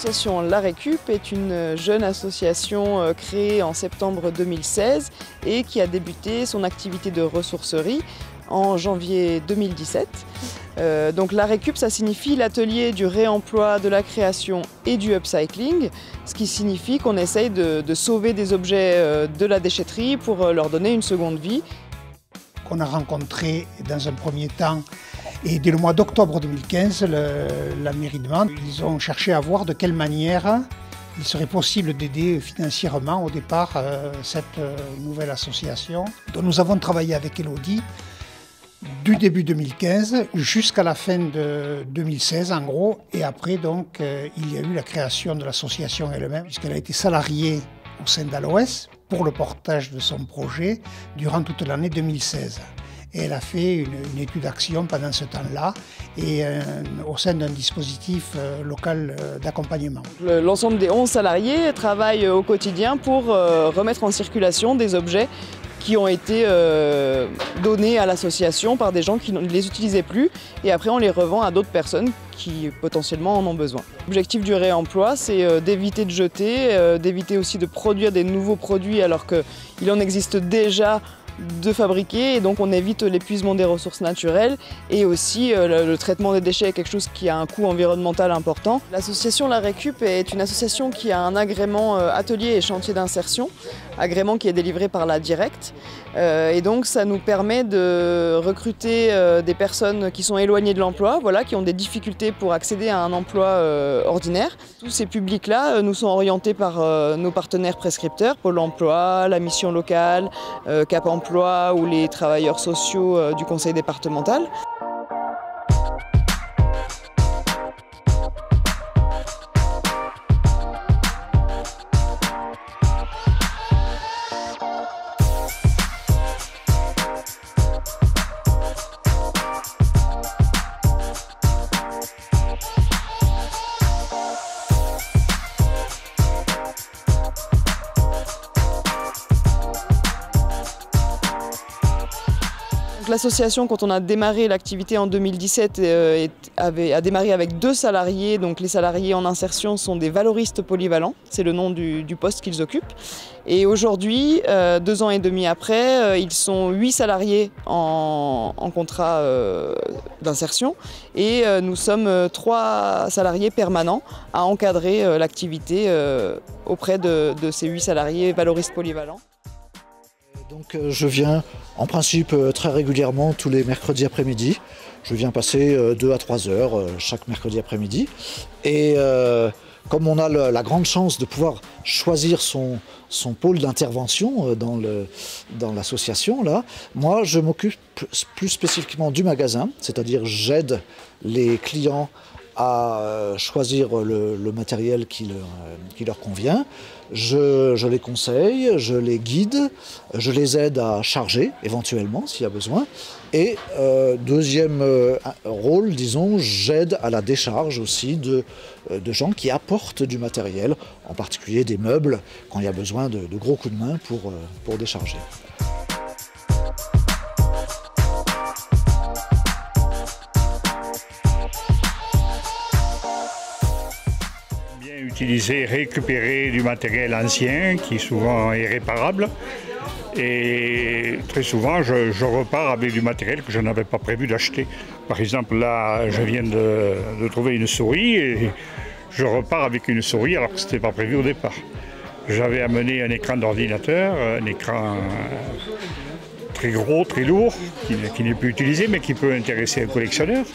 L'association La Récup est une jeune association créée en septembre 2016 et qui a débuté son activité de ressourcerie en janvier 2017. Donc La Récup, ça signifie l'atelier du réemploi, de la création et du upcycling, ce qui signifie qu'on essaye de sauver des objets de la déchetterie pour leur donner une seconde vie. On a rencontré dans un premier temps, et dès le mois d'octobre 2015, la mairie de Mende. Ils ont cherché à voir de quelle manière il serait possible d'aider financièrement au départ cette nouvelle association dont nous avons travaillé avec Elodie du début 2015 jusqu'à la fin de 2016 en gros, et après donc il y a eu la création de l'association elle-même puisqu'elle a été salariée au sein d'Aloès pour le portage de son projet durant toute l'année 2016. Et elle a fait une étude d'action pendant ce temps-là et au sein d'un dispositif local d'accompagnement. L'ensemble des 11 salariés travaillent au quotidien pour remettre en circulation des objets qui ont été donnés à l'association par des gens qui ne les utilisaient plus, et après on les revend à d'autres personnes qui potentiellement en ont besoin. L'objectif du réemploi, c'est d'éviter de jeter, d'éviter aussi de produire des nouveaux produits alors qu'il en existe déjà de fabriquer, et donc on évite l'épuisement des ressources naturelles, et aussi le traitement des déchets est quelque chose qui a un coût environnemental important. L'association La Récup est une association qui a un agrément atelier et chantier d'insertion, agrément qui est délivré par la Directe, et donc ça nous permet de recruter des personnes qui sont éloignées de l'emploi, voilà, qui ont des difficultés pour accéder à un emploi ordinaire. Tous ces publics-là nous sont orientés par nos partenaires prescripteurs, Pôle emploi, la mission locale, Cap emploi ou les travailleurs sociaux du conseil départemental. L'association, quand on a démarré l'activité en 2017, a démarré avec 2 salariés. Donc les salariés en insertion sont des valoristes polyvalents, c'est le nom du poste qu'ils occupent. Et aujourd'hui, 2 ans et demi après, ils sont 8 salariés en contrat d'insertion, et nous sommes 3 salariés permanents à encadrer l'activité auprès de ces 8 salariés valoristes polyvalents. Donc je viens en principe très régulièrement tous les mercredis après-midi. Je viens passer 2 à 3 heures chaque mercredi après-midi. Et comme on a la grande chance de pouvoir choisir son pôle d'intervention dans l'association, là, moi je m'occupe plus spécifiquement du magasin, c'est-à-dire j'aide les clients à choisir le matériel qui leur convient. Je les conseille, je les guide, je les aide à charger éventuellement s'il y a besoin. Et deuxième rôle, disons, j'aide à la décharge aussi de gens qui apportent du matériel, en particulier des meubles, quand il y a besoin de gros coups de main pour décharger. Utiliser, récupérer du matériel ancien qui souvent est réparable, et très souvent je repars avec du matériel que je n'avais pas prévu d'acheter. Par exemple là je viens de trouver une souris et je repars avec une souris alors que ce n'était pas prévu au départ. J'avais amené un écran d'ordinateur, un écran très gros, très lourd, qui n'est plus utilisé mais qui peut intéresser un collectionneur.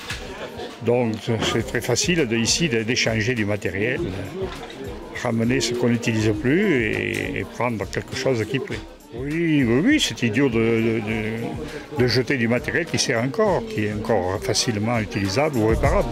Donc c'est très facile ici d'échanger du matériel, ramener ce qu'on n'utilise plus et prendre quelque chose qui plaît. Oui, c'est idiot de jeter du matériel qui sert encore, qui est encore facilement utilisable ou réparable.